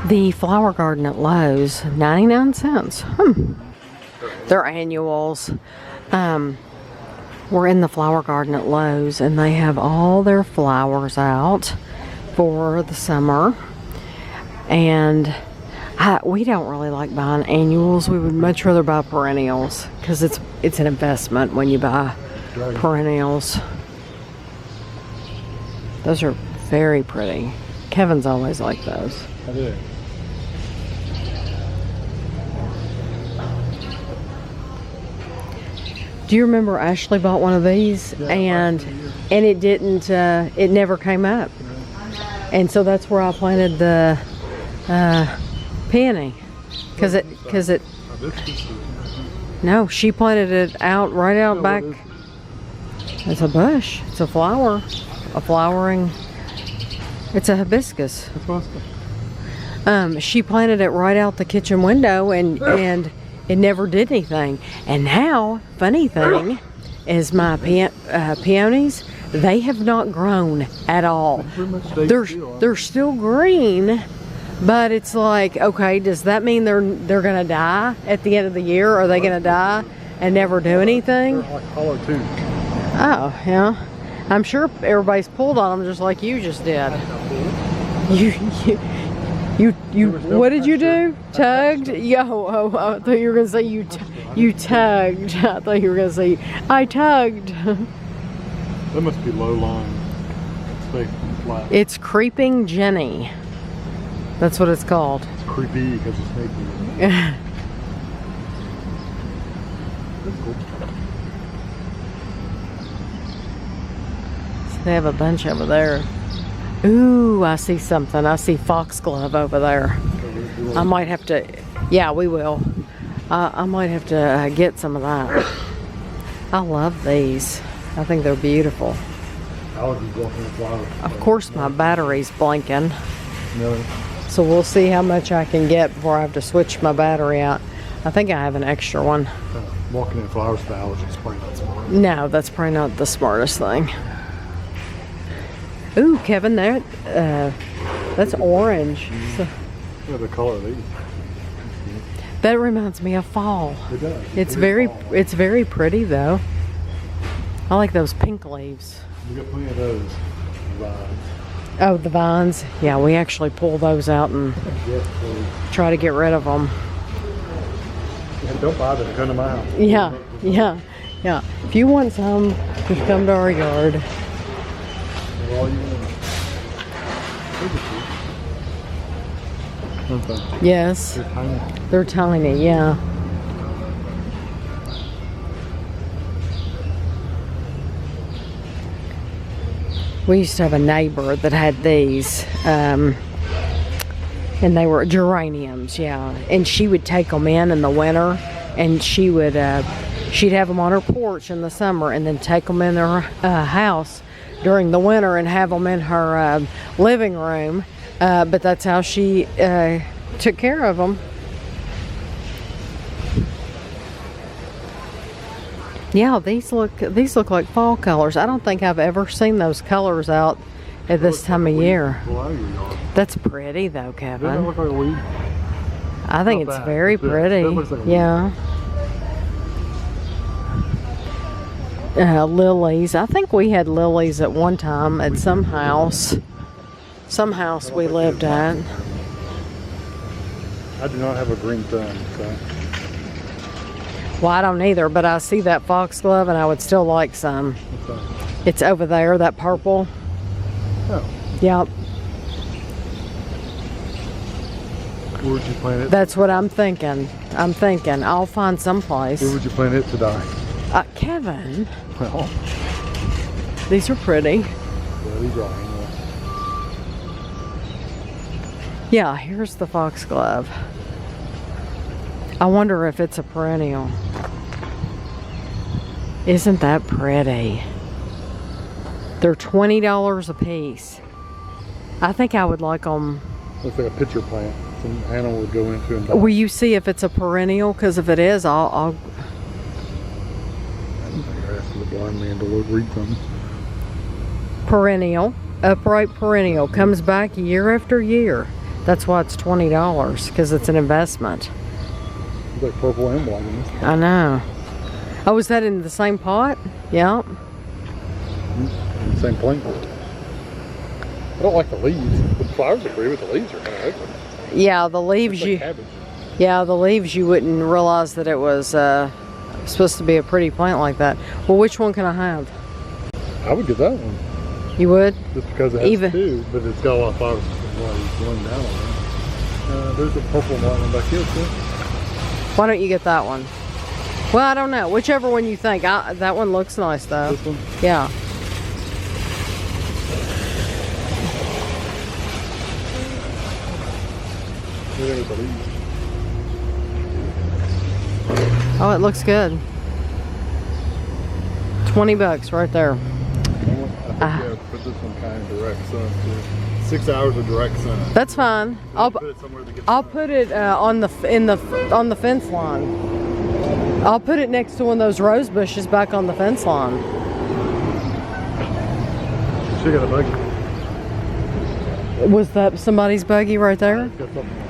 The flower garden at Lowe's, 99 cents. They're annuals. We're in the flower garden at Lowe's and they have all their flowers out for the summer. And we don't really like buying annuals. We would much rather buy perennials because it's an investment when you buy perennials. Those are very pretty. Kevin's always liked those. I do. Do you remember Ashley bought one of these? Yeah, and it didn't, it never came up. And so that's where I planted the peony. Cause it, no, she planted it right out back. It's a bush, it's a flower, a flowering, it's a hibiscus. She planted it right out the kitchen window and it never did anything. And now, funny thing is my peonies, they have not grown at all. They're still green, but it's like, okay, does that mean they're gonna die at the end of the year? Are they gonna die and never do anything? They're like hollow too. Oh, yeah. I'm sure everybody's pulled on them just like you just did. You what did you do? Tugged? Yo, I thought you were gonna say you tugged. I thought you were gonna say I tugged. That must be low lying. Stay flat. It's creeping Jenny. That's what it's called. It's creepy because it's snaky. That's cool. So they have a bunch over there. Ooh, I see something. I see foxglove over there. I might have to, yeah, we will. I might have to get some of that. I love these. I think they're beautiful. Aldi's walking the flowers. Of course, my battery's blinking. No. So we'll see how much I can get before I have to switch my battery out. I think I have an extra one. Walking in flowers with allergies is probably not smart. No, that's probably not the smartest thing. Ooh, Kevin, that's orange. So, Yeah, the color of these. that reminds me of fall. It does. It's very pretty though. I like those pink leaves. We got plenty of those vines. Oh, the vines. Yeah, we actually pull those out and try to get rid of them. Yeah, don't buy them. Come to my house. Yeah. If you want some, just come to our yard. All you want. Okay. Yes. They're tiny. They're tiny, yeah. We used to have a neighbor that had these, and they were geraniums, yeah. And she would take them in the winter, and she would, she'd have them on her porch in the summer, and then take them in her house during the winter and have them in her living room. But that's how she took care of them. Yeah, these look like fall colors. I don't think I've ever seen those colors out at this time of year. That's pretty though, Kevin. Doesn't it look like a weed? I think it's very pretty. That looks like a weed. Yeah. Lilies. I think we had lilies at one time at some house. Some house we lived at. I do not have a green thumb, so. Well, I don't either, but I see that foxglove and I would still like some. Okay. It's over there, that purple. Oh. Yep. Where would you plant it? That's what I'm thinking. I'll find someplace. Where would you plant it to die? Kevin. Well. These are pretty. Yeah, these are anyway. Yeah, here's the foxglove. I wonder if it's a perennial. Isn't that pretty? They're $20 a piece. I think I would like them. Looks like a pitcher plant. Some animal would go into and die. Will you see if it's a perennial? Because if it is, I'll You're asking the blind man to read them. Perennial, upright perennial, comes back year after year. That's why it's $20, because it's an investment. It's like purple and black in this. I know. Oh, is that in the same pot? Yeah. Same plant. I don't like the leaves. The flowers are pretty, but the leaves are kind of ugly. Yeah, the leaves It's like cabbage. Yeah, the leaves you wouldn't realize that it was supposed to be a pretty plant like that. Well, which one can I have? I would get that one. You would? Just because it has two, but it's got a lot of flowers going down on it. There's a purple and white one back here too. Why don't you get that one? Well, I don't know. Whichever one you think. That one looks nice though. This one? Yeah. There's the leaves. Oh, it looks good. $20 right there. I think put this one kind of direct sun too. 6 hours of direct sun. That's fine. Put it somewhere that gets I'll put it on the fence line. I'll put it next to one of those rose bushes back on the fence line. She got a buggy. Was that somebody's buggy right there? It's got something on it.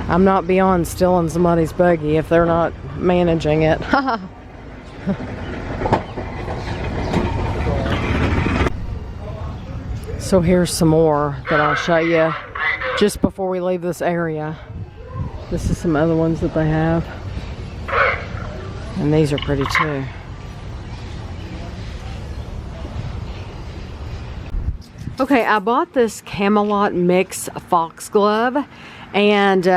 I'm not beyond stealing somebody's buggy if they're not managing it. So here's some more that I'll show you just before we leave this area. This is some other ones that they have. And these are pretty too. Okay, I bought this Camelot Mix Foxglove, and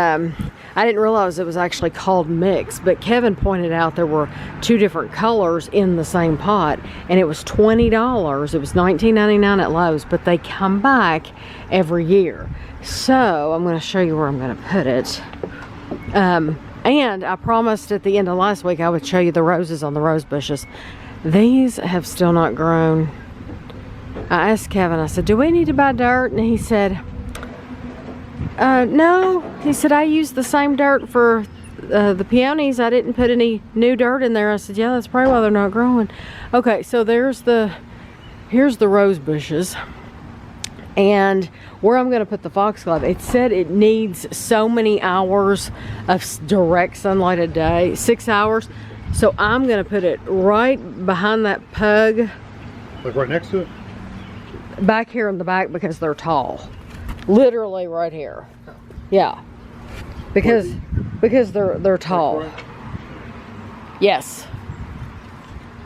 I didn't realize it was actually called Mix, but Kevin pointed out there were two different colors in the same pot, and it was $20. It was $19.99 at Lowe's, but they come back every year. So I'm going to show you where I'm going to put it. And I promised at the end of last week I would show you the roses on the rose bushes. These have still not grown. I asked Kevin, I said, do we need to buy dirt? And he said, no. He said, I used the same dirt for the peonies. I didn't put any new dirt in there. I said, yeah, that's probably why they're not growing. Okay, so here's the rose bushes. And where I'm going to put the foxglove, it said it needs so many hours of direct sunlight a day, 6 hours. So I'm going to put it right behind that pug. Like right next to it? Back here in the back because they're tall. Literally right here. Yeah. Because they're tall. Yes.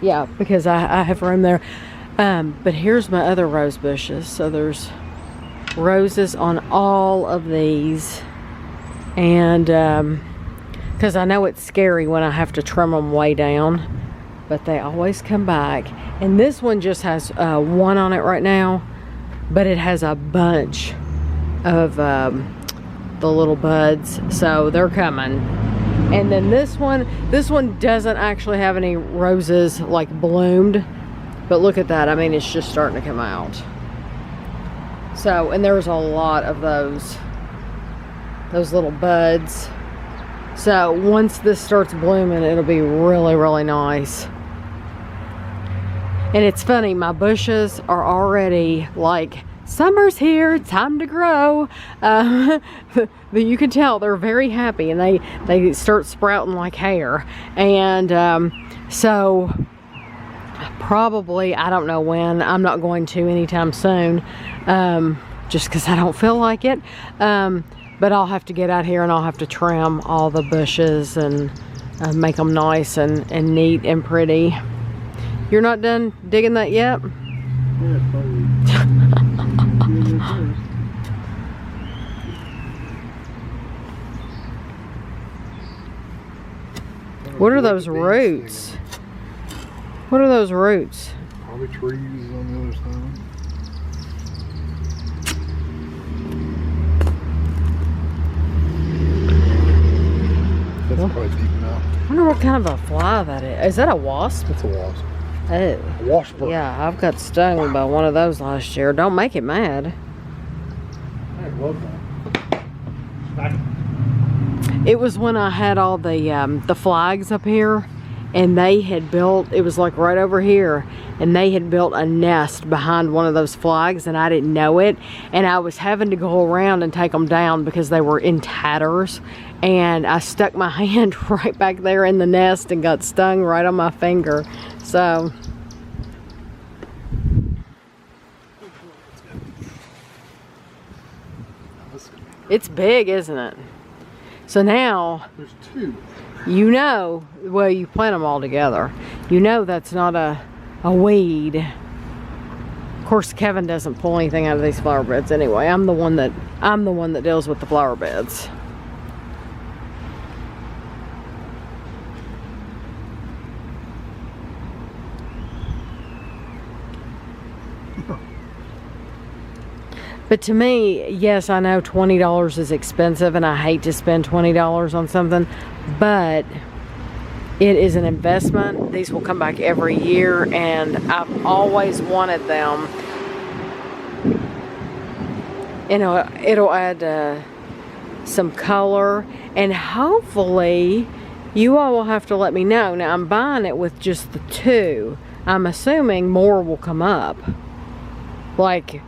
Yeah, because I have room there. But here's my other rose bushes. So there's roses on all of these. And because I know it's scary when I have to trim them way down. But they always come back. And this one just has one on it right now. But it has a bunch of the little buds. So they're coming. And then this one doesn't actually have any roses like bloomed. But look at that. I mean, it's just starting to come out. So, and there's a lot of those little buds. So once this starts blooming, it'll be really, really nice. And it's funny, my bushes are already like, summer's here, it's time to grow. But you can tell they're very happy, and they start sprouting like hair. And so probably, I don't know when, I'm not going to anytime soon, just because I don't feel like it. But I'll have to get out here and I'll have to trim all the bushes and make them nice and neat and pretty. You're not done digging that yet? Yeah, probably. What are those roots? What are those roots? Probably trees on the other side. That's probably deep enough. I wonder what kind of a fly that is. Is that a wasp? It's a wasp. Oh. A washburn. Yeah, I've got stung by one of those last year. Don't make it mad. I love that. It was when I had all the flags up here, and they had built, it was like right over here, and they had built a nest behind one of those flags, and I didn't know it, and I was having to go around and take them down because they were in tatters, and I stuck my hand right back there in the nest and got stung right on my finger. So it's big, isn't it? So now there's two. You know, well, you plant them all together. You know that's not a weed. Of course, Kevin doesn't pull anything out of these flower beds anyway. I'm the one that deals with the flower beds. But to me, yes, I know $20 is expensive and I hate to spend $20 on something, but it is an investment. These will come back every year, and I've always wanted them. You know, it'll add some color, and hopefully you all will have to let me know. Now, I'm buying it with just the two. I'm assuming more will come up. Like,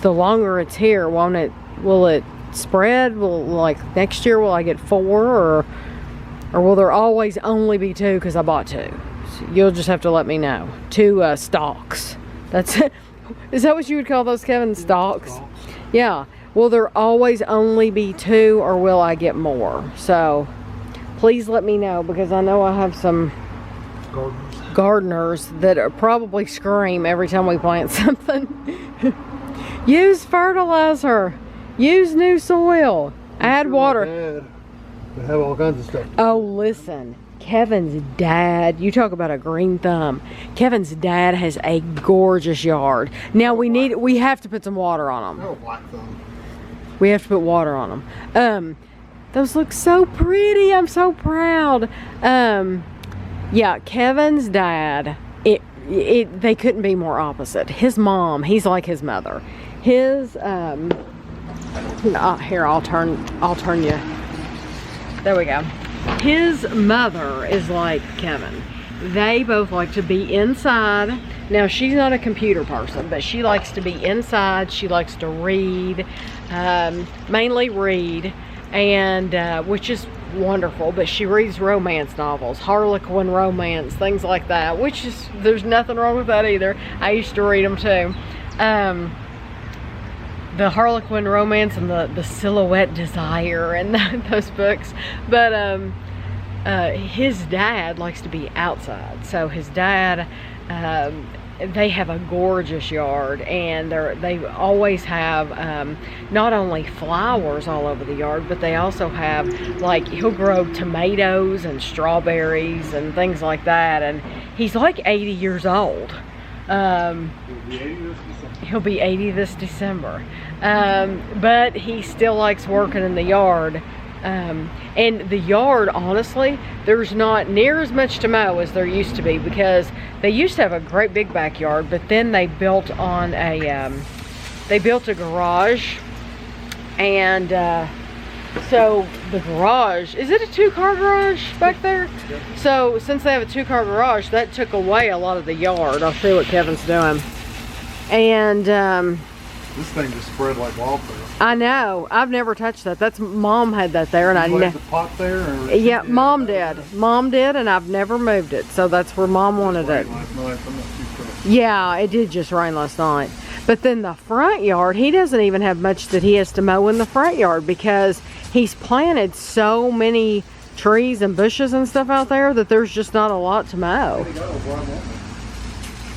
the longer it's here, will it spread? Like next year, will I get 4, or will there always only be 2 because I bought 2? So you'll just have to let me know. 2 stalks. That's it. Is that what you would call those, Kevin? Stalks? Yeah. Will there always only be 2, or will I get more? So please let me know, because I know I have some gardeners that are probably scream every time we plant something. Use fertilizer. Use new soil. Add water. They have all kinds of stuff. Oh, listen. Kevin's dad, you talk about a green thumb. Kevin's dad has a gorgeous yard. Now we have to put some water on them. Oh, black thumb. We have to put water on them. Those look so pretty. I'm so proud. Yeah, Kevin's dad, they couldn't be more opposite. His mom, he's like his mother. His here, I'll turn you. There we go. His mother is like Kevin. They both like to be inside. Now, she's not a computer person, but she likes to be inside. She likes to read, mainly read, and which is wonderful. But she reads romance novels, Harlequin romance, things like that, which is, there's nothing wrong with that either. I used to read them too. The Harlequin romance and the Silhouette Desire and those books. But his dad likes to be outside. So his dad, they have a gorgeous yard, and they always have not only flowers all over the yard, but they also have, like, he'll grow tomatoes and strawberries and things like that. And he's like 80 years old. He'll be 80 this December. But he still likes working in the yard. And the yard, honestly, there's not near as much to mow as there used to be, because they used to have a great big backyard, but then they built on they built a garage, and so the garage, is it a 2-car garage back there? Yep. So since they have a 2-car garage, that took away a lot of the yard. I'll show you what Kevin's doing. And this thing just spread like wildfire. I know. I've never touched that. That's Mom had that there, and I left the pot there. Or yeah, Mom did. Mom did, and I've never moved it. So that's where Mom wanted it. Yeah, it did just rain last night. But then the front yard, he doesn't even have much that he has to mow in the front yard, because he's planted so many trees and bushes and stuff out there that there's just not a lot to mow.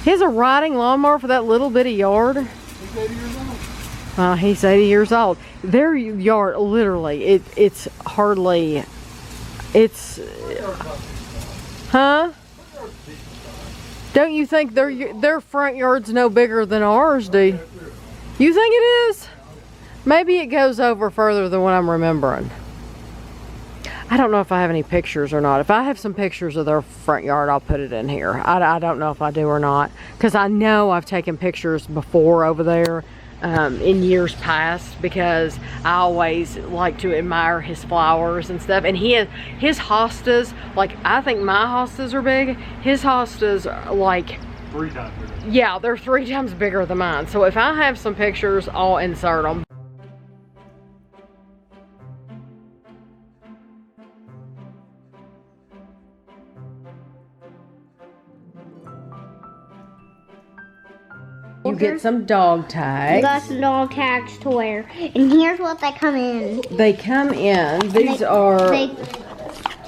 He has a riding lawnmower for that little bitty yard. He's 80 years old. He's 80 years old. Their yard, literally, it's hardly, it's, huh? Don't you think their front yard's no bigger than ours, do you? You think it is? Maybe it goes over further than what I'm remembering. I don't know if I have any pictures or not. If I have some pictures of their front yard, I'll put it in here. I don't know if I do or not, because I know I've taken pictures before over there. in years past, because I always like to admire his flowers and stuff. And his hostas, like, I think my hostas are big. His hostas are like 3 times bigger. Yeah, they're 3 times bigger than mine. So if I have some pictures, I'll insert them. You get some dog tags. Got some dog tags to wear. And here's what they come in. They come in. These are,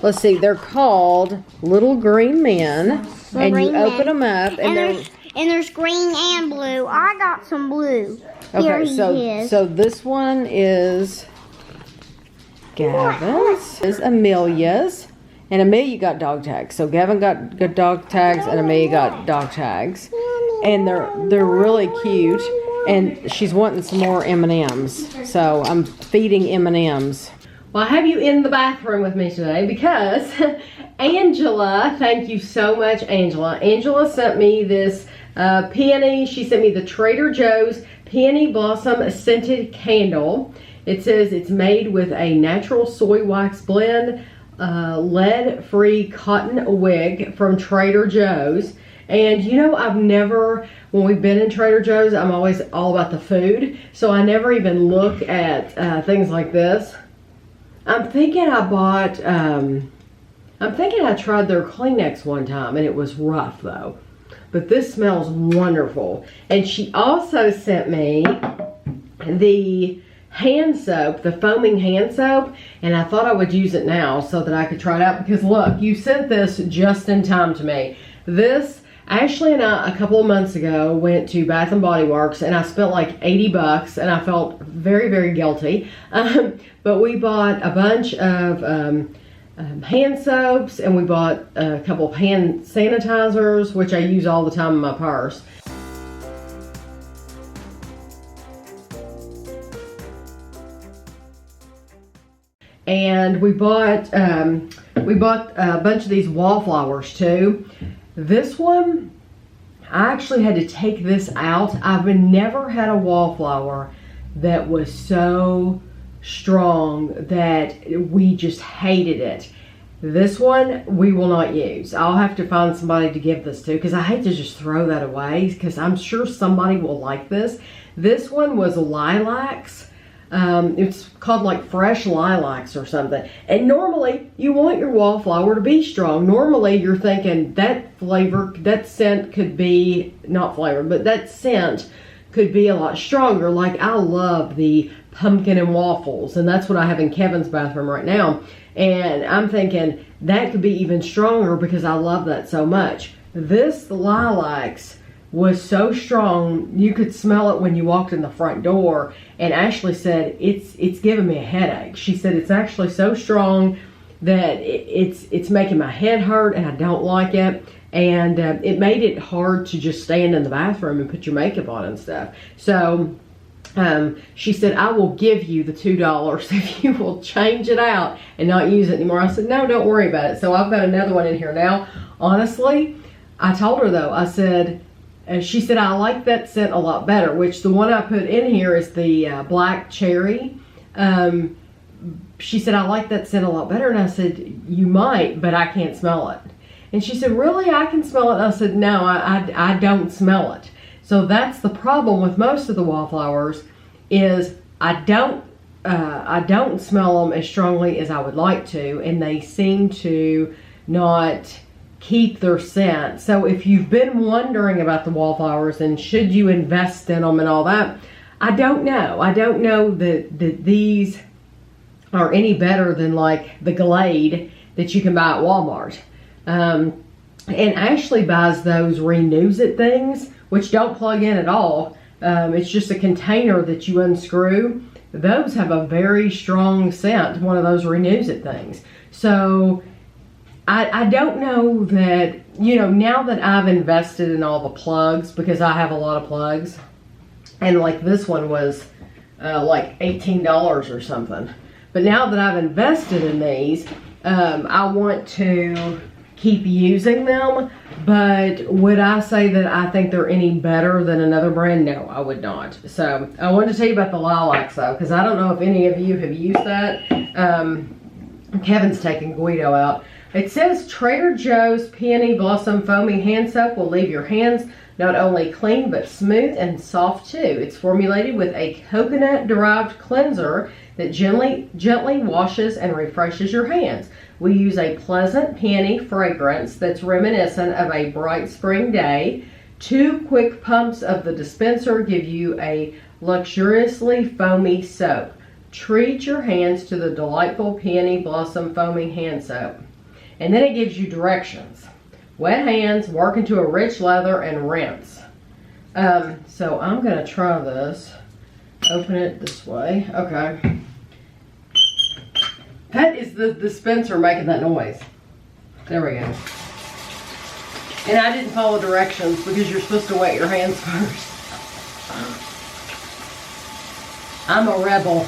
let's see, they're called Little Green Men. And you open them up. And there's green and blue. I got some blue. Okay, so this one is Gavin's. This is Amelia's. And Amelia got dog tags. So Gavin got good dog tags and Amelia got dog tags. And they're really cute. And she's wanting some more M&Ms. So I'm feeding M&Ms. Well, I have you in the bathroom with me today because Angela, thank you so much, Angela. Angela sent me this peony. She sent me the Trader Joe's Peony Blossom Scented Candle. It says it's made with a natural soy wax blend, lead-free cotton wig from Trader Joe's. And you know, I've never, when we've been in Trader Joe's, I'm always all about the food. So I never even look at things like this. I'm thinking I tried their Kleenex one time and it was rough though. But this smells wonderful. And she also sent me the hand soap, the foaming hand soap, and I thought I would use it now so that I could try it out, because look, you sent this just in time to me. This, Ashley and I, a couple of months ago, went to Bath and Body Works and I spent like 80 bucks and I felt very, very guilty. But we bought a bunch of hand soaps, and we bought a couple of hand sanitizers, which I use all the time in my purse. And we bought a bunch of these wallflowers too. This one, I actually had to take this out. I've never had a wallflower that was so strong that we just hated it. This one we will not use. I'll have to find somebody to give this to, because I hate to just throw that away, because I'm sure somebody will like this. This one was lilacs. It's called like fresh lilacs or something. And normally you want your wallflower to be strong. Normally you're thinking that flavor, that scent could be, not flavor, but that scent could be a lot stronger. Like I love the pumpkin and waffles, and that's what I have in Kevin's bathroom right now. And I'm thinking that could be even stronger because I love that so much. This lilacs was so strong, you could smell it when you walked in the front door. And Ashley said, it's giving me a headache. She said it's actually so strong that it's making my head hurt, and I don't like it. And it made it hard to just stand in the bathroom and put your makeup on and stuff. So she said, I will give you the $2 if you will change it out and not use it anymore. I said, no, don't worry about it. So I've got another one in here now. Honestly, I told her though, I said, she said, I like that scent a lot better, which the one I put in here is the black cherry. She said, I like that scent a lot better. And I said, you might, but I can't smell it. And she said, really? I can smell it? And I said, no, I don't smell it. So that's the problem with most of the wallflowers, is I don't smell them as strongly as I would like to, and they seem to not keep their scent. So if you've been wondering about the wallflowers and should you invest in them and all that, I don't know. I don't know that these are any better than like the Glade that you can buy at Walmart. And Ashley buys those Renews It things, which don't plug in at all. It's just a container that you unscrew. Those have a very strong scent, one of those Renews It things. So I don't know that, you know, now that I've invested in all the plugs, because I have a lot of plugs, and like this one was like $18 or something. But now that I've invested in these, I want to keep using them. But would I say that I think they're any better than another brand? No, I would not. So I wanted to tell you about the lilacs though, because I don't know if any of you have used that. Kevin's taking Guido out. It says Trader Joe's Peony Blossom Foaming Hand Soap will leave your hands not only clean but smooth and soft too. It's formulated with a coconut-derived cleanser that gently washes and refreshes your hands. We use a pleasant peony fragrance that's reminiscent of a bright spring day. 2 quick pumps of the dispenser give you a luxuriously foamy soap. Treat your hands to the delightful Peony Blossom Foaming Hand Soap. And then it gives you directions. Wet hands, work into a rich lather, and rinse. So I'm going to try this. Open it this way. Okay. That is the dispenser making that noise. There we go. And I didn't follow directions because you're supposed to wet your hands first. I'm a rebel.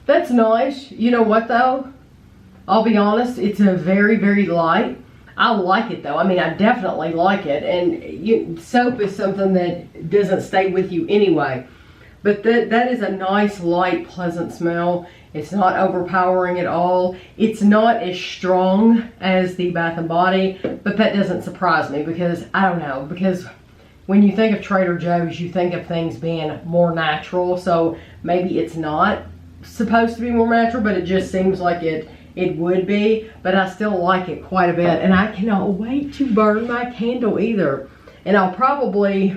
That's nice. You know what though? I'll be honest, it's a very, very light. I like it though. I mean, I definitely like it. And soap is something that doesn't stay with you anyway. But that is a nice, light, pleasant smell. It's not overpowering at all. It's not as strong as the Bath & Body, but that doesn't surprise me because, I don't know, because when you think of Trader Joe's, you think of things being more natural. So maybe it's not supposed to be more natural, but it just seems like it would be. But I still like it quite a bit, and I cannot wait to burn my candle either. And I'll probably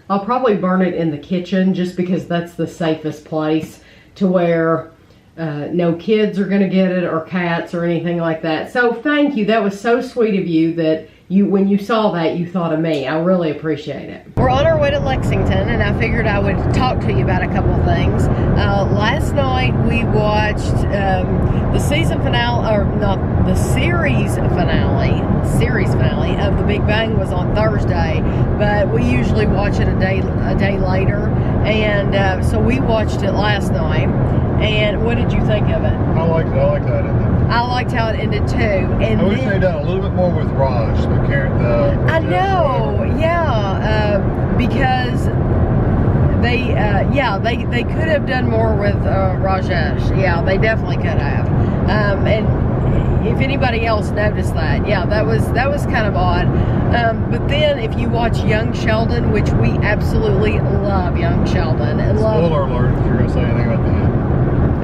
burn it in the kitchen just because that's the safest place to where no kids are gonna get it or cats or anything like that. So thank you. That was so sweet of you that when you saw that, you thought of me. I really appreciate it. We're on our way to Lexington, and I figured I would talk to you about a couple of things. Last night we watched the season finale, or not, the series finale of The Big Bang was on Thursday, but we usually watch it a day later, and so we watched it last night. And what did you think of it? I liked it. I liked how it ended. I liked how it ended too. And I wish they'd done a little bit more with Raj. I know, yeah, because they could have done more with Rajesh. Yeah, they definitely could have. And if anybody else noticed that, yeah, that was kind of odd. But then if you watch Young Sheldon, which we absolutely love Young Sheldon. Spoiler alert if you're going to say anything about the end.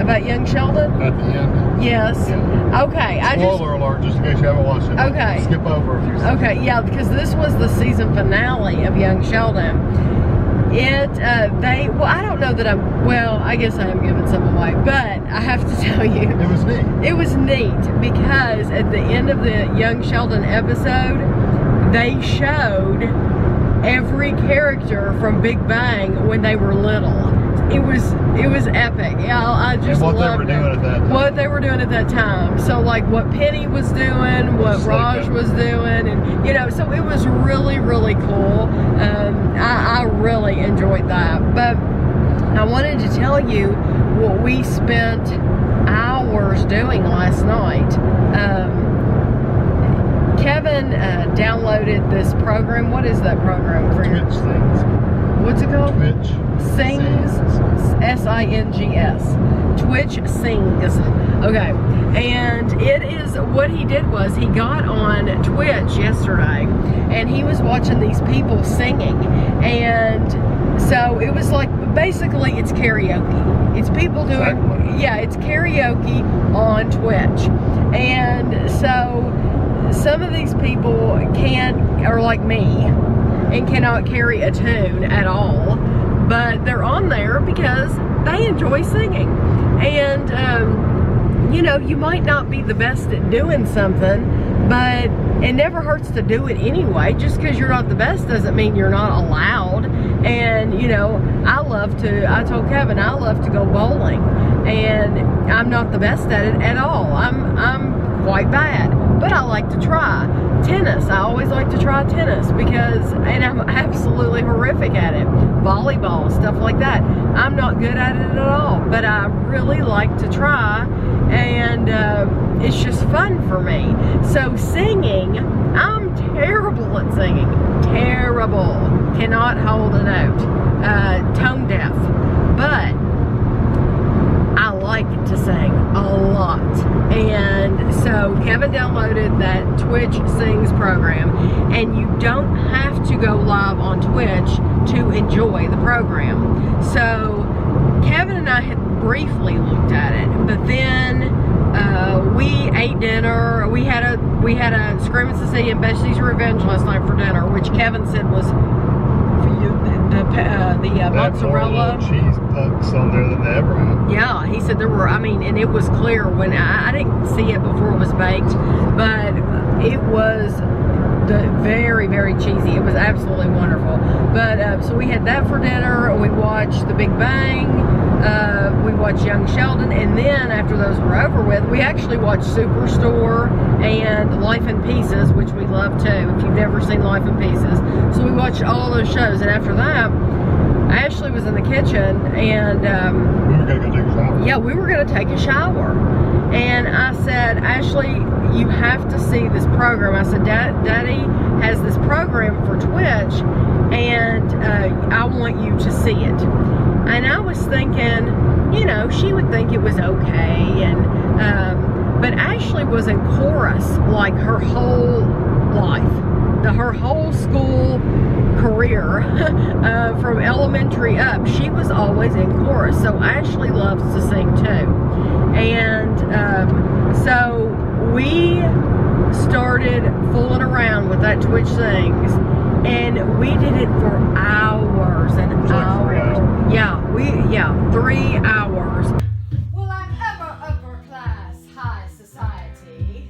About Young Sheldon? At the end? Yes. Yeah. Okay. Spoiler alert, just in case you haven't watched it. Okay. Skip over a few seconds. Okay, yeah, because this was the season finale of Young Sheldon. I don't know that I guess I am giving some away, but I have to tell you. It was neat. It was neat because at the end of the Young Sheldon episode, they showed every character from Big Bang when they were little. It was epic. Yeah, I just loved what they were doing at that time. So like what Penny was doing, what Raj was doing, and so it was really, really cool. I really enjoyed that. But I wanted to tell you what we spent hours doing last night. Kevin downloaded this program. What is that program for? Twitch Things. What's it called? Twitch Sings. S-I-N-G-S. Twitch Sings. Okay. And it is, what he did was he got on Twitch yesterday and he was watching these people singing. And so it was like, basically it's karaoke. It's people doing, yeah, it's karaoke on Twitch. And so some of these people are like me and cannot carry a tune at all, but they're on there because they enjoy singing. And you might not be the best at doing something, but it never hurts to do it anyway. Just because you're not the best doesn't mean you're not allowed. And I told Kevin I love to go bowling, and I'm not the best at it at all. I'm quite bad, but I like to try. Tennis, I always like to try tennis because, and I'm absolutely horrific at it. Volleyball, stuff like that. I'm not good at it at all, but I really like to try, and it's just fun for me. So singing, I'm terrible at singing. Terrible. Cannot hold a note. Tone deaf. But I like to sing a lot. And so Kevin downloaded that Twitch Sings program, and you don't have to go live on Twitch to enjoy the program. So Kevin and I had briefly looked at it, but then we ate dinner. We had a Screaming Cecilia and Betsy's Revenge last night for dinner, which Kevin said was the mozzarella cheese pucks on there than they ever have. Yeah, he said there were, I mean, and it was clear when I didn't see it before it was baked, but it was very, very cheesy. It was absolutely wonderful. But so we had that for dinner. We watched The Big Bang. We watched Young Sheldon, and then after those were over with, we actually watched Superstore and Life in Pieces, which we love too, if you've never seen Life in Pieces. So we watched all those shows, and after that, Ashley was in the kitchen, and we were gonna go take a shower. Yeah, we were gonna take a shower, and I said, Ashley, you have to see this program. I said, Daddy has this program for Twitch, and I want you to see it. And I was thinking, you know, she would think it was okay, and but Ashley was in chorus like her whole life, her whole school career, from elementary up. She was always in chorus, so Ashley loves to sing too. And so we started fooling around with that Twitch Sings, and we did it for hours and hours. Yeah, 3 hours. Well, I'm ever upper class, high society.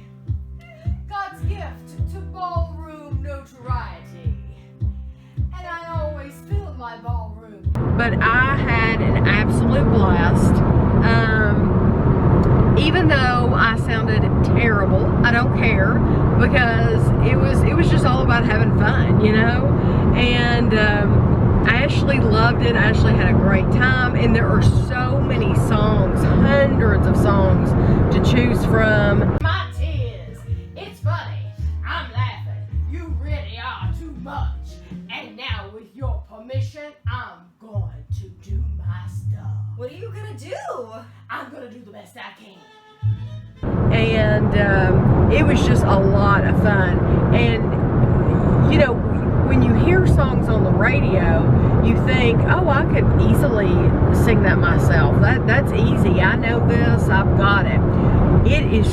God's gift to ballroom notoriety. And I always fill my ballroom. But I had an absolute blast. Even though I sounded terrible, I don't care, because it was just all about having fun, you know? And Ashley loved it. Ashley had a great time, and there are so many songs, hundreds of songs to choose from. My tears, it's funny, I'm laughing, you really are too much. And now with your permission, I'm going to do my stuff. What are you gonna do? I'm gonna do the best I can. And it was just a lot of fun. And you know, when you hear songs on the radio, you think, oh, I could easily sing that myself. That's easy. I know this. I've got it. It is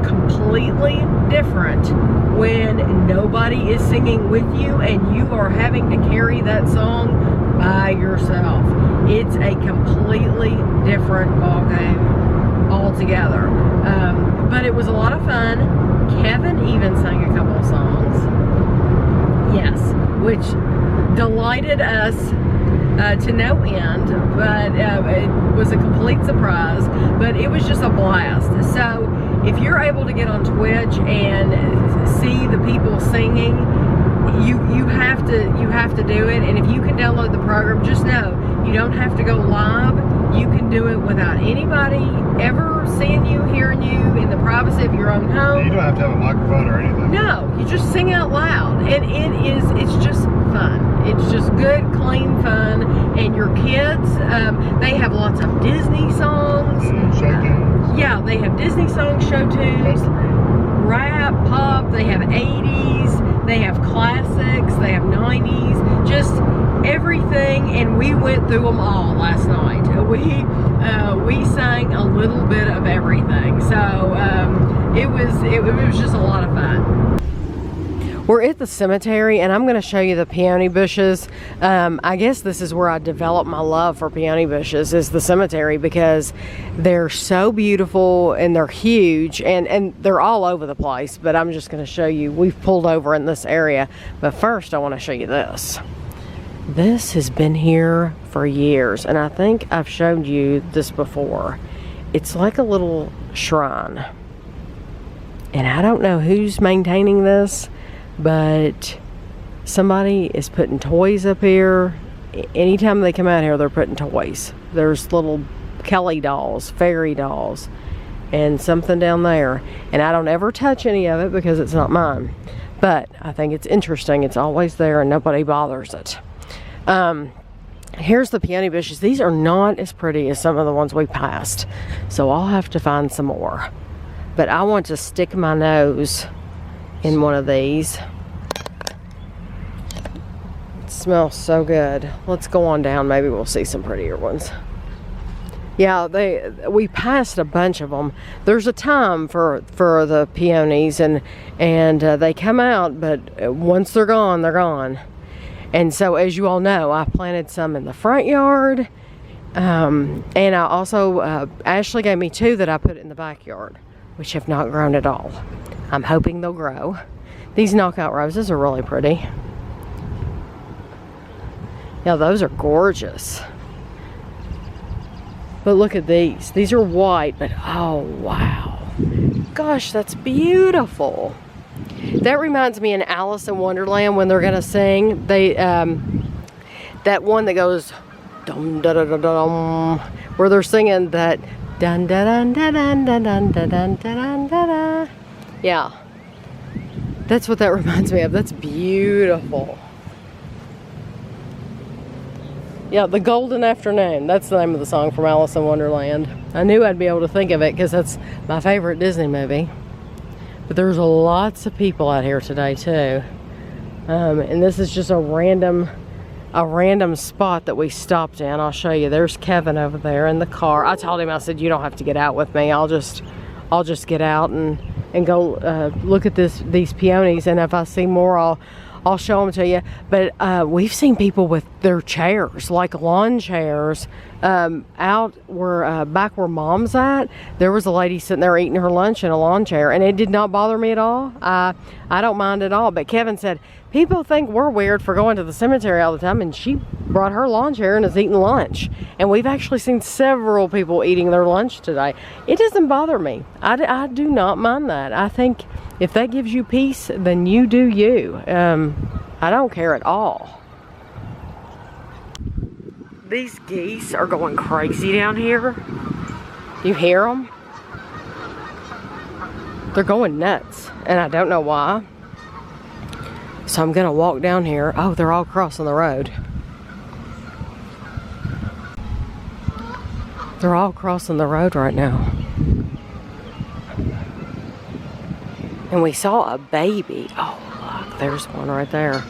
completely different when nobody is singing with you and you are having to carry that song by yourself. It's a completely different ballgame altogether. But it was a lot of fun. Kevin even sang a couple of songs. Yes, which delighted us to no end, but it was a complete surprise, but it was just a blast. So if you're able to get on Twitch and see the people singing, you have to do it. And if you can download the program, just know you don't have to go live. You can do it without anybody ever seeing you, hearing you, in the privacy of your own home. You don't have to have a microphone or anything. No, you just sing out loud, and it's just fun. It's just good, clean fun. And your kids, they have lots of Disney songs. Show tunes. Yeah, they have Disney songs, show tunes, rap, pop. They have 80s. They have classics. They have 90s. Just everything. And we went through them all last night. We sang a little bit of everything. So it was just a lot of fun. We're at the cemetery, and I'm going to show you the peony bushes. I guess this is where I developed my love for peony bushes, is the cemetery, because they're so beautiful and they're huge, and they're all over the place. But I'm just going to show you. We've pulled over in this area, but first I want to show you this. This has been here for years, and I think I've showed you this before. It's like a little shrine. And I don't know who's maintaining this, but somebody is putting toys up here. Anytime they come out here, they're putting toys. There's little Kelly dolls, fairy dolls, and something down there. And I don't ever touch any of it because it's not mine. But I think it's interesting. It's always there and nobody bothers it. Here's the peony bushes. These are not as pretty as some of the ones we passed. So I'll have to find some more. But I want to stick my nose in one of these. It smells so good. Let's go on down. Maybe we'll see some prettier ones. Yeah, we passed a bunch of them. There's a time for the peonies, and they come out, but once they're gone, they're gone. And so, as you all know, I planted some in the front yard, and I also Ashley gave me 2 that I put in the backyard, which have not grown at all. I'm hoping they'll grow. These knockout roses are really pretty. Yeah, those are gorgeous. But look at these. These are white, but oh wow. Gosh, that's beautiful. That reminds me in Alice in Wonderland when they're gonna sing. They that one that goes dum da da da dum, where they're singing that dun da dun da dun da dun da dun da dun da da. Yeah. That's what that reminds me of. That's beautiful. Yeah, The Golden Afternoon. That's the name of the song from Alice in Wonderland. I knew I'd be able to think of it because that's my favorite Disney movie. But there's lots of people out here today too. And this is just a random spot that we stopped in. I'll show you. There's Kevin over there in the car. I told him, I said, you don't have to get out with me. I'll just get out and go look at these peonies, and if I see more, I'll show them to you. But we've seen people with their chairs, like lawn chairs, out where back where Mom's at. There was a lady sitting there eating her lunch in a lawn chair, and it did not bother me at all. I don't mind at all. But Kevin said people think we're weird for going to the cemetery all the time, and she brought her lawn chair and is eating lunch. And we've actually seen several people eating their lunch today. It doesn't bother me. I do not mind that. I think if that gives you peace, then you do you. I don't care at all. These geese are going crazy down here. You hear them? They're going nuts, and I don't know why. So I'm gonna walk down here. Oh, they're all crossing the road. They're all crossing the road right now. And we saw a baby. Oh, look, there's one right there.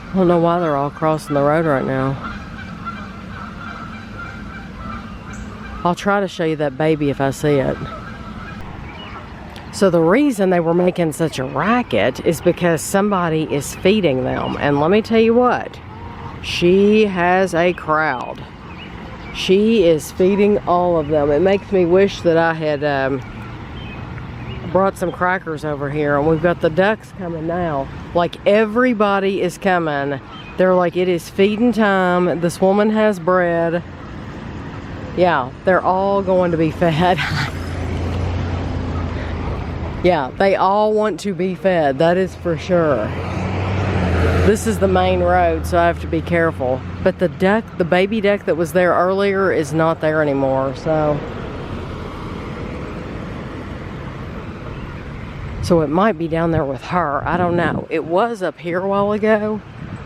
I don't know why they're all crossing the road right now. I'll try to show you that baby if I see it. So the reason they were making such a racket is because somebody is feeding them. And let me tell you what, she has a crowd. She is feeding all of them. It makes me wish that I had brought some crackers over here. And we've got the ducks coming now. Like, everybody is coming. They're like, it is feeding time. This woman has bread. Yeah, they're all going to be fed. Yeah, they all want to be fed. That is for sure. This is the main road, so I have to be careful. But the duck, the baby duck that was there earlier is not there anymore, so it might be down there with her. I don't know. It was up here a while ago.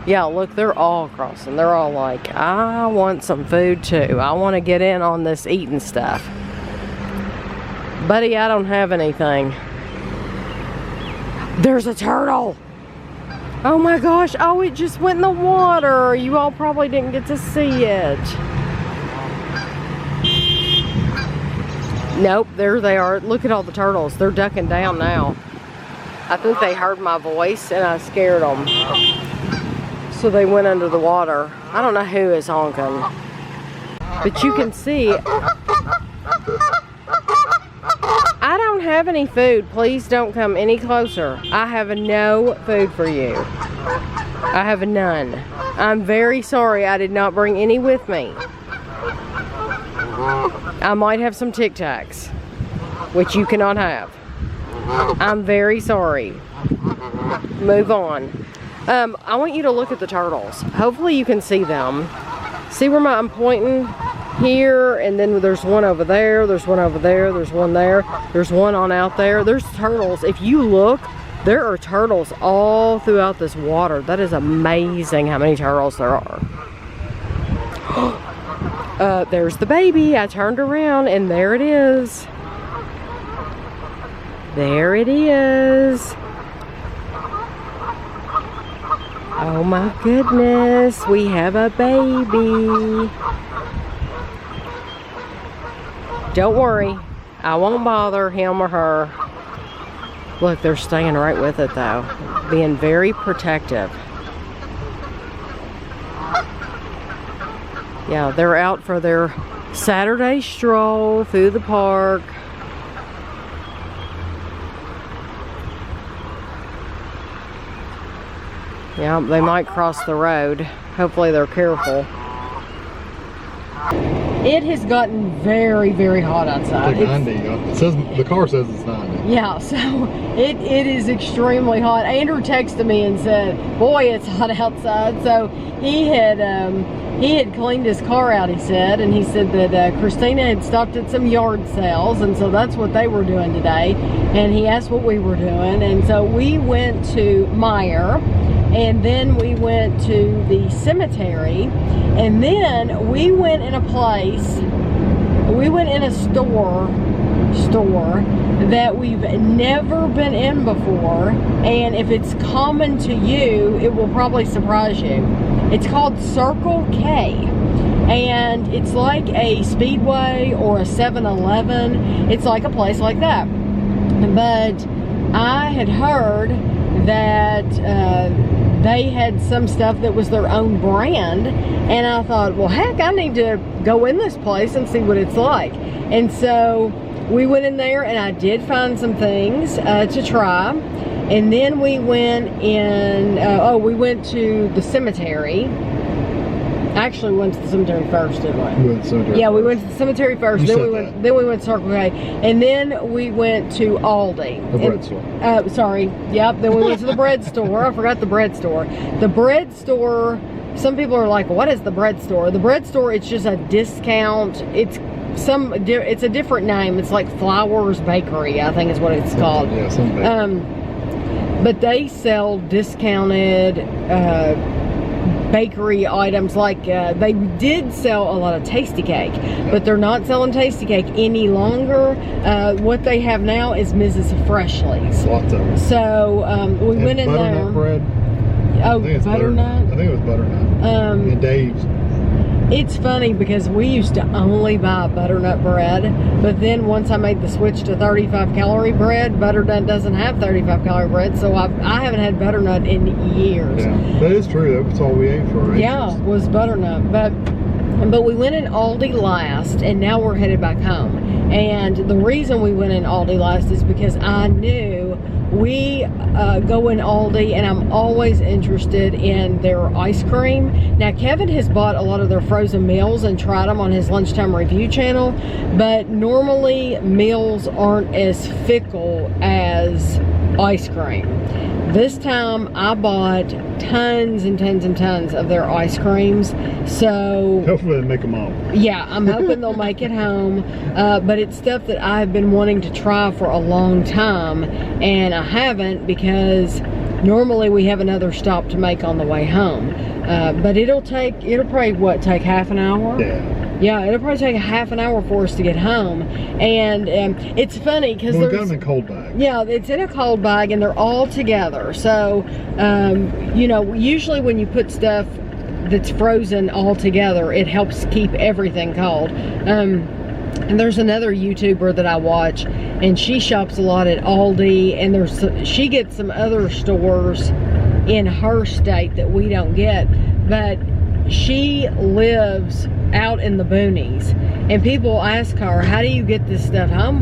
Yeah, look, they're all crossing. They're all like, I want some food too. I want to get in on this eating stuff. Buddy, I don't have anything. There's a turtle. Oh my gosh. Oh, it just went in the water. You all probably didn't get to see it. Nope, there they are. Look at all the turtles. They're ducking down now. I think they heard my voice and I scared them. So they went under the water. I don't know who is honking. But you can see, I don't have any food. Please don't come any closer. I have no food for you. I have none. I'm very sorry I did not bring any with me. I might have some Tic Tacs, which you cannot have. I'm very sorry. Move on. I want you to look at the turtles. Hopefully you can see them. See where I'm pointing? Here, and then there's one over there, there's one over there, there's one there, there's one on out there. There's turtles. If you look, there are turtles all throughout this water. That is amazing how many turtles there are. There's the baby. I turned around and there it is. There it is. Oh my goodness, we have a baby. Don't worry, I won't bother him or her. Look, they're staying right with it though, being very protective. Yeah, they're out for their Saturday stroll through the park. Yeah, they might cross the road. Hopefully they're careful. It has gotten very, very hot outside. Like 90. It says, the car says it's 90. Yeah, so it is extremely hot. Andrew texted me and said, boy, it's hot outside. So he had cleaned his car out, he said, and he said that Christina had stopped at some yard sales, and so that's what they were doing today. And he asked what we were doing, and so we went to Meyer, and then we went to the cemetery, and then we went in a place, we went in a store that we've never been in before, and if it's common to you, it will probably surprise you. It's called Circle K, and it's like a Speedway or a 7-Eleven. It's like a place like that. But I had heard that they had some stuff that was their own brand, and I thought, well, heck, I need to go in this place and see what it's like. And so we went in there, and I did find some things to try. And then we went in, we went to the cemetery. Actually, we went to the cemetery first, didn't we? We went to the cemetery yeah, first. we went to the cemetery first. Then we went to Circle K, and then we went to Aldi. The bread store. Sorry. Yep. Then we went to the bread store. I forgot the bread store. The bread store. Some people are like, "What is the bread store?" The bread store. It's just a discount. It's a different name. It's like Flowers Bakery, I think is what it's called. Yeah, some bakery. But they sell discounted bakery items. Like they did sell a lot of Tasty Cake, but they're not selling Tasty Cake any longer. What they have now is Mrs. Freshly's. Lots of them. So we went in there. Butternut bread. Oh, I think it's butternut. I think it was butternut. And Dave's. It's funny because we used to only buy butternut bread, but then once I made the switch to 35 calorie bread, butternut doesn't have 35 calorie bread, so I haven't had butternut in years. Yeah, that is true. That's all we ate for ages. Yeah, was butternut, but we went in Aldi last, and now we're headed back home. And the reason we went in Aldi last is because I knew we go in Aldi, and I'm always interested in their ice cream. Now, Kevin has bought a lot of their frozen meals and tried them on his lunchtime review channel, but normally meals aren't as fickle as ice cream. This time I bought tons and tons and tons of their ice creams, so hopefully they make them all. yeah, I'm hoping they'll make it home, but it's stuff that I've been wanting to try for a long time, and I haven't because normally we have another stop to make on the way home. But it'll probably take half an hour? Yeah, it'll probably take a half an hour for us to get home. And it's funny because we've got them in cold bags. Yeah, it's in a cold bag, and they're all together. So, you know, usually when you put stuff that's frozen all together, it helps keep everything cold. And there's another YouTuber that I watch, and she shops a lot at Aldi, and she gets some other stores in her state that we don't get, but she lives out in the boonies, and people ask her, how do you get this stuff home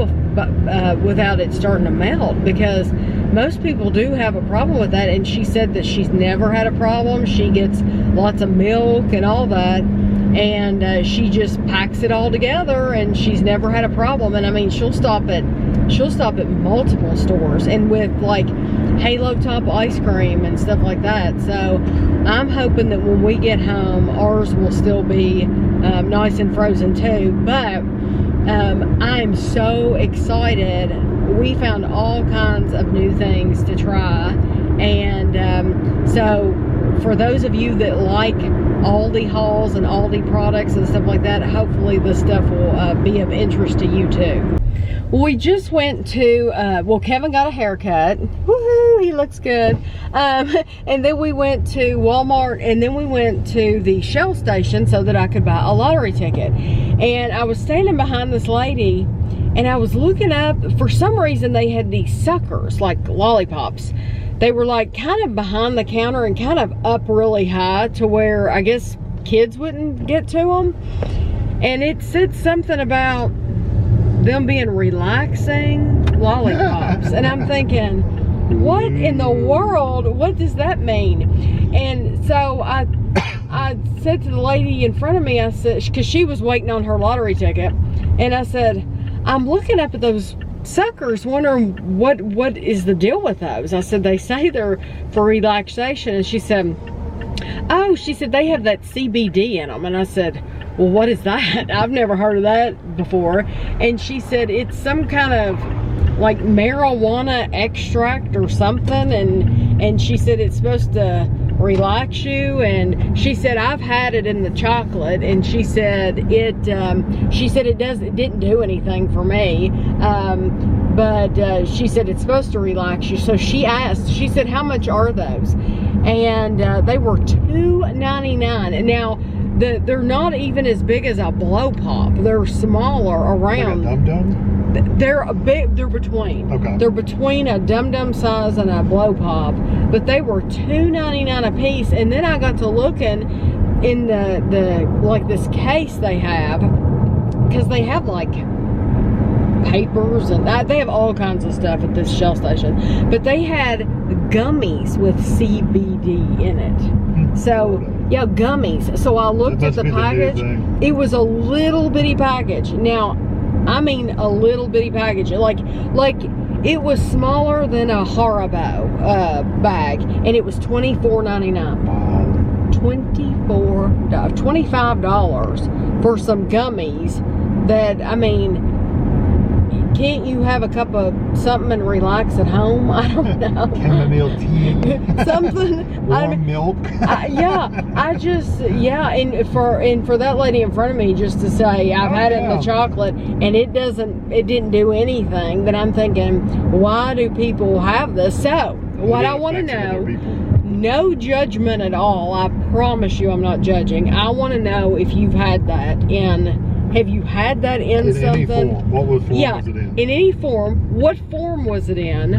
without it starting to melt? Because most people do have a problem with that, and she said that she's never had a problem. She gets lots of milk and all that, and she just packs it all together, and she's never had a problem. And I mean, she'll stop at multiple stores, and with like Halo Top ice cream and stuff like that. So I'm hoping that when we get home, ours will still be nice and frozen too. But I'm so excited. We found all kinds of new things to try, and so for those of you that like Aldi hauls and Aldi products and stuff like that, hopefully this stuff will be of interest to you too. We just went to, well, Kevin got a haircut. Woohoo, he looks good. And then we went to Walmart, and then we went to the Shell station so that I could buy a lottery ticket. And I was standing behind this lady, and I was looking up. For some reason, they had these suckers, like lollipops. They were like kind of behind the counter and kind of up really high to where I guess kids wouldn't get to them. And it said something about them being relaxing lollipops. And I'm thinking, what in the world, what does that mean? And so I said to the lady in front of me, I said, because she was waiting on her lottery ticket, and I said, I'm looking up at those suckers wondering what is the deal with those. I said, they say they're for relaxation. And she said, oh, she said they have that CBD in them. And I said, well, what is that? I've never heard of that before. And she said it's some kind of like marijuana extract or something, and she said it's supposed to relax you. And she said I've had it in the chocolate, and she said it didn't do anything for me, but she said it's supposed to relax you. So she said, how much are those? And they were $2.99. And now they're not even as big as a blow pop. They're smaller around. Like a dum-dum? They're between. Okay. They're between a dum-dum size and a blow pop, but they were $2.99 a piece. And then I got to looking in the like this case they have, because they have like papers and they have all kinds of stuff at this Shell station, but they had gummies with CBD in it. So yeah, gummies. So I looked at the package. It was a little bitty package. Now, I mean a little bitty package. Like it was smaller than a Haribo bag, and it was $24.99. $25 for some gummies that, I mean, can't you have a cup of something and relax at home? I don't know. Chamomile tea. Something. Warm milk. And for that lady in front of me just to say I've had it in the chocolate and it didn't do anything, then I'm thinking, why do people have this? So what I want to know, no judgment at all. I promise you I'm not judging. I want to know if you've had that in. Have you had that in something? Any form. What form was it in? In any form. What form was it in?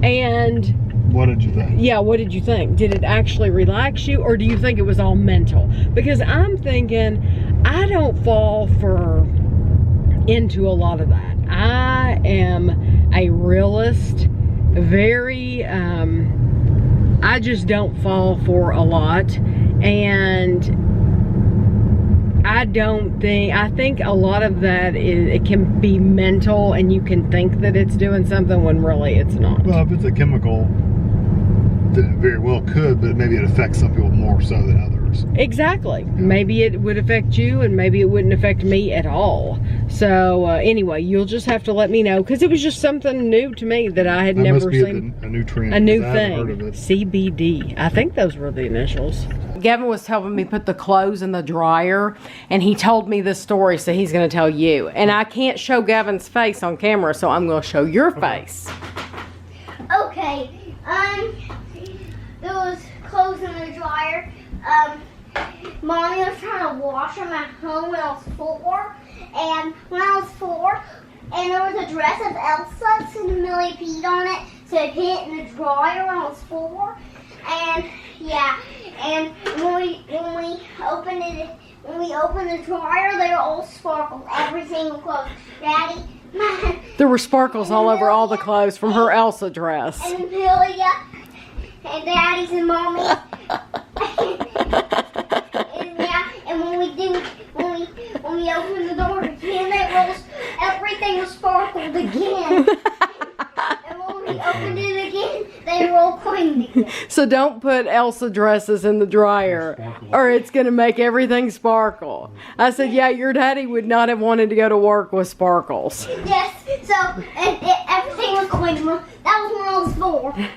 And what did you think? Yeah, what did you think? Did it actually relax you, or do you think it was all mental? Because I'm thinking I don't fall into a lot of that. I am a realist. Very I just don't fall for a lot, and I think a lot of that it can be mental, and you can think that it's doing something when really it's not. Well, if it's a chemical, then it very well could, but maybe it affects some people more so than others. Exactly. Yeah. Maybe it would affect you, and maybe it wouldn't affect me at all. So anyway, you'll just have to let me know, because it was just something new to me that I had never seen. A new trend. A new thing. I haven't heard of it. CBD. I think those were the initials. Gavin was helping me put the clothes in the dryer, and he told me this story, so he's going to tell you. And I can't show Gavin's face on camera, so I'm going to show your face. Okay, there was clothes in the dryer. Mommy was trying to wash them at home when I was 4, and when I was 4, and there was a dress of Elsa's and Millie peed on it, so I put it in the dryer when I was 4, and yeah, and when we opened the dryer, they were all sparkled, every single clothes. Daddy, There were sparkles all over all the clothes from her Elsa dress. And Amelia, and Daddy's and Mommy's. And when we opened the door again, everything was sparkled again. And when we opened it again, they were all cleaned again. So don't put Elsa dresses in the dryer or it's going to make everything sparkle. I said, yeah, your daddy would not have wanted to go to work with sparkles. Yes, so everything was clean. That was when I was 4.